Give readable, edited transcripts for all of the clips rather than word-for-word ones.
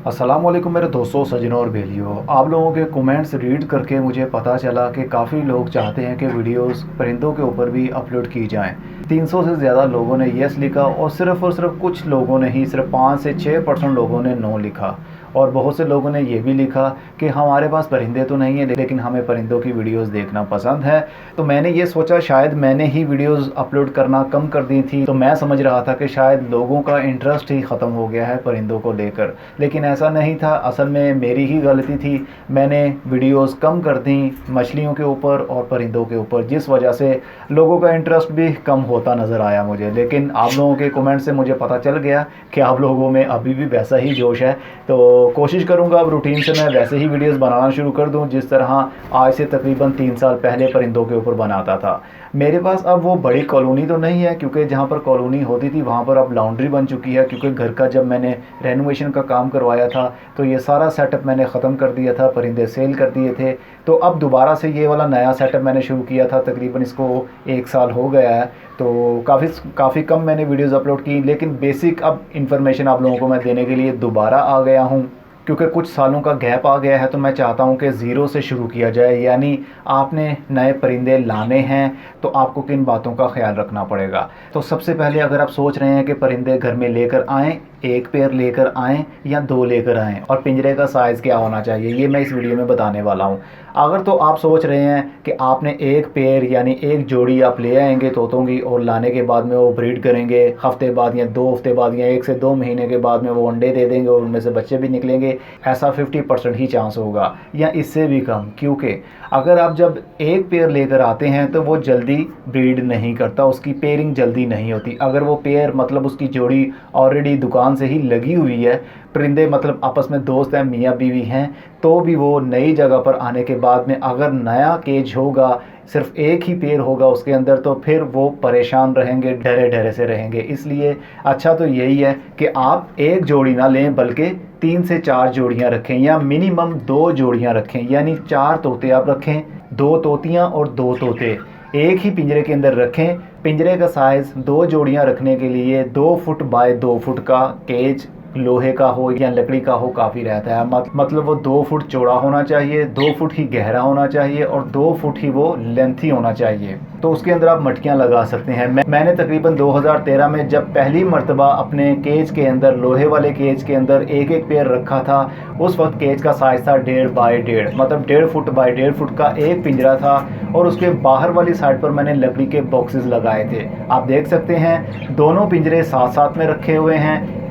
अस्सलामुअलैकुम मेरे दोस्तों, सज्जनों और बेलियों। आप लोगों के कमेंट्स रीड करके मुझे पता चला कि काफ़ी लोग चाहते हैं कि वीडियोस परिंदों के ऊपर भी अपलोड की जाएं। 300 से ज़्यादा लोगों ने यस लिखा और सिर्फ कुछ लोगों ने ही, सिर्फ 5 से 6% लोगों ने नो लिखा। और बहुत से लोगों ने ये भी लिखा कि हमारे पास परिंदे तो नहीं हैं लेकिन हमें परिंदों की वीडियोस देखना पसंद है। तो मैंने ये सोचा शायद मैंने ही वीडियोस अपलोड करना कम कर दी थी, तो मैं समझ रहा था कि शायद लोगों का इंटरेस्ट ही ख़त्म हो गया है परिंदों को लेकर, लेकिन ऐसा नहीं था। असल में मेरी ही गलती थी। मैंने वीडियोस कम कर दी मछलियों के ऊपर और परिंदों के ऊपर, जिस वजह से लोगों का इंटरेस्ट भी कम होता नज़र आया मुझे। लेकिन आप लोगों के कमेंट से मुझे पता चल गया कि आप लोगों में अभी भी वैसा ही जोश है। तो कोशिश करूंगा अब रूटीन से मैं वैसे ही वीडियोस बनाना शुरू कर दूं जिस तरह आज से तकरीबन 3 साल पहले परिंदों के ऊपर बनाता था। मेरे पास अब वो बड़ी कॉलोनी तो नहीं है, क्योंकि जहाँ पर कॉलोनी होती थी वहाँ पर अब लॉन्ड्री बन चुकी है, क्योंकि घर का जब मैंने रेनोवेशन का काम करवाया था तो ये सारा सेटअप मैंने ख़त्म कर दिया था, परिंदे सेल कर दिए थे। तो अब दोबारा से ये वाला नया सेटअप मैंने शुरू किया था, तकरीबन इसको 1 साल हो गया है। तो काफ़ी कम मैंने वीडियोस अपलोड की, लेकिन बेसिक अब इन्फॉर्मेशन आप लोगों को मैं देने के लिए दोबारा आ गया हूँ, क्योंकि कुछ सालों का गैप आ गया है। तो मैं चाहता हूं कि ज़ीरो से शुरू किया जाए, यानी आपने नए परिंदे लाने हैं तो आपको किन बातों का ख्याल रखना पड़ेगा। तो सबसे पहले अगर आप सोच रहे हैं कि परिंदे घर में लेकर आएँ, एक पेयर लेकर आएँ या 2 लेकर आएँ, और पिंजरे का साइज़ क्या होना चाहिए ये मैं इस वीडियो में बताने वाला हूँ। अगर तो आप सोच रहे हैं कि आपने एक पेयर यानी एक जोड़ी आप ले आएंगे तोतों की, और लाने के बाद में वो ब्रीड करेंगे, हफ्ते बाद या 2 हफ्ते बाद या 1 से 2 महीने के बाद में वो अंडे दे देंगे और उनमें से बच्चे भी निकलेंगे, ऐसा 50% ही चांस होगा या इससे भी कम। क्योंकि अगर आप जब एक पेयर लेकर आते हैं तो वो जल्दी ब्रीड नहीं करता, उसकी पेयरिंग जल्दी नहीं होती। अगर वो पेयर मतलब उसकी जोड़ी ऑलरेडी दुकान से ही लगी हुई है, परिंदे मतलब आपस में दोस्त हैं, मियाँ बीवी हैं, तो भी वो नई जगह पर आने के बाद में अगर नया केज होगा, सिर्फ एक ही पेयर होगा उसके अंदर, तो फिर वो परेशान रहेंगे, डरे डरे से रहेंगे। इसलिए अच्छा तो यही है कि आप एक जोड़ी ना लें बल्कि 3 से 4 जोड़ियां रखें, या मिनिमम 2 जोड़ियां रखें, यानी 4 तोते आप रखें, 2 तोतियां और 2 तोते एक ही पिंजरे के अंदर रखें। पिंजरे का साइज़ 2 जोड़ियां रखने के लिए 2 फुट बाय 2 फुट का केज लोहे का हो या लकड़ी का हो काफ़ी रहता है। मतलब वो 2 फुट चौड़ा होना चाहिए, 2 फुट ही गहरा होना चाहिए और 2 फुट ही वो लेंथी होना चाहिए। तो उसके अंदर आप मटकियां लगा सकते हैं। मैंने तकरीबन 2013 में जब पहली मर्तबा अपने केज के अंदर, लोहे वाले केज के अंदर एक एक पेयर रखा था, उस वक्त केज का साइज़ था 1.5 बाय 1.5, मतलब 1.5 फुट बाय 1.5 फुट का एक पिंजरा था, और उसके बाहर वाली साइड पर मैंने लकड़ी के बॉक्सेस लगाए थे। आप देख सकते हैं दोनों पिंजरे साथ साथ में रखे हुए हैं,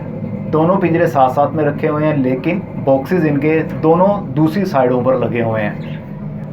दोनों पिंजरे साथ साथ में रखे हुए हैं, लेकिन बॉक्सेस इनके दोनों दूसरी साइडों पर लगे हुए हैं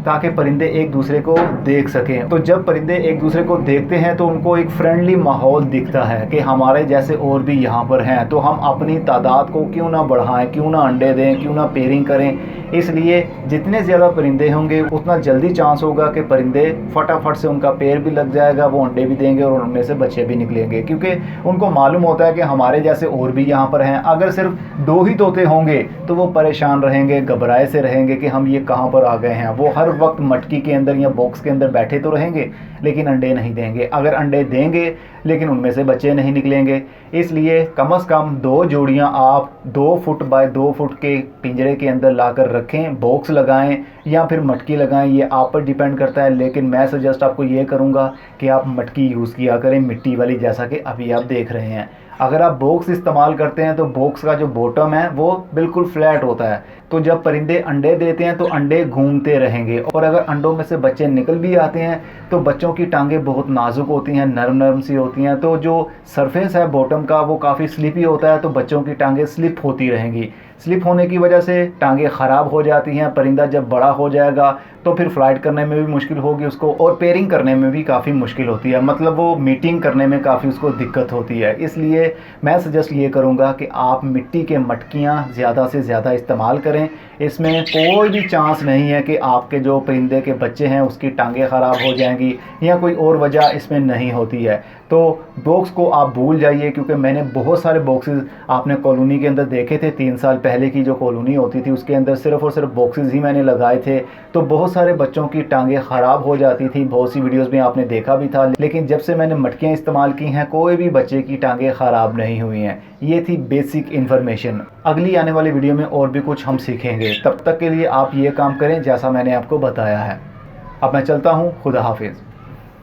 ताकि परिंदे एक दूसरे को देख सकें। तो जब परिंदे एक दूसरे को देखते हैं तो उनको एक फ्रेंडली माहौल दिखता है कि हमारे जैसे और भी यहाँ पर हैं, तो हम अपनी तादाद को क्यों ना बढ़ाएं, क्यों ना अंडे दें, क्यों ना पेयरिंग करें। इसलिए जितने ज़्यादा परिंदे होंगे उतना जल्दी चांस होगा कि परिंदे फटाफट से उनका पेयर भी लग जाएगा, वो अंडे भी देंगे और उनमें से बच्चे भी निकलेंगे, क्योंकि उनको मालूम होता है कि हमारे जैसे और भी यहाँ पर हैं। अगर सिर्फ 2 ही तोते होंगे तो वो परेशान रहेंगे, घबराए से रहेंगे कि हम ये कहाँ पर आ गए हैं। वो हर वक्त मटकी के अंदर या बॉक्स के अंदर बैठे तो रहेंगे लेकिन अंडे नहीं देंगे। अगर अंडे देंगे लेकिन उनमें से बच्चे नहीं निकलेंगे। इसलिए कम से कम 2 जोड़ियां आप 2 फुट बाय 2 फुट के पिंजरे के अंदर लाकर रखें, बॉक्स लगाएं या फिर मटकी लगाएं, ये आप पर डिपेंड करता है। लेकिन मैं सजेस्ट आपको ये करूंगा कि आप मटकी यूज़ किया करें, मिट्टी वाली, जैसा कि अभी आप देख रहे हैं। अगर आप बॉक्स इस्तेमाल करते हैं तो बॉक्स का जो बॉटम है वो बिल्कुल फ्लैट होता है, तो जब परिंदे अंडे देते हैं तो अंडे घूमते रहेंगे, और अगर अंडों में से बच्चे निकल भी आते हैं तो बच्चों की टांगें बहुत नाजुक होती हैं, नरम नरम सी होती हैं, तो जो सरफेस है बॉटम का वो काफ़ी स्लिपी होता है, तो बच्चों की टांगें स्लिप होती रहेंगी। स्लिप होने की वजह से टांगें ख़राब हो जाती हैं। परिंदा जब बड़ा हो जाएगा तो फिर फ्लाइट करने में भी मुश्किल होगी उसको, और पेयरिंग करने में भी काफ़ी मुश्किल होती है, मतलब वो मीटिंग करने में काफ़ी उसको दिक्कत होती है। इसलिए मैं सजेस्ट ये करूँगा कि आप मिट्टी के मटकियाँ ज़्यादा से ज़्यादा इस्तेमाल करें। इसमें कोई भी चांस नहीं है कि आपके जो परिंदे के बच्चे हैं उसकी टांगें ख़राब हो जाएंगी या कोई और वजह इसमें नहीं होती है। तो बॉक्स को आप भूल जाइए, क्योंकि मैंने बहुत सारे बॉक्सेस आपने कॉलोनी के अंदर देखे थे। 3 साल पहले की जो कॉलोनी होती थी उसके अंदर सिर्फ़ और सिर्फ बॉक्सेस ही मैंने लगाए थे, तो बहुत सारे बच्चों की टांगें ख़राब हो जाती थी। बहुत सी वीडियोस में आपने देखा भी था, लेकिन जब से मैंने मटकियाँ इस्तेमाल की हैं कोई भी बच्चे की टांगें ख़राब नहीं हुई हैं। ये थी बेसिक इन्फॉर्मेशन। अगली आने वाली वीडियो में और भी कुछ हम सीखेंगे। तब तक के लिए आप ये काम करें जैसा मैंने आपको बताया है। अब मैं चलता हूँ। खुदा हाफिज़।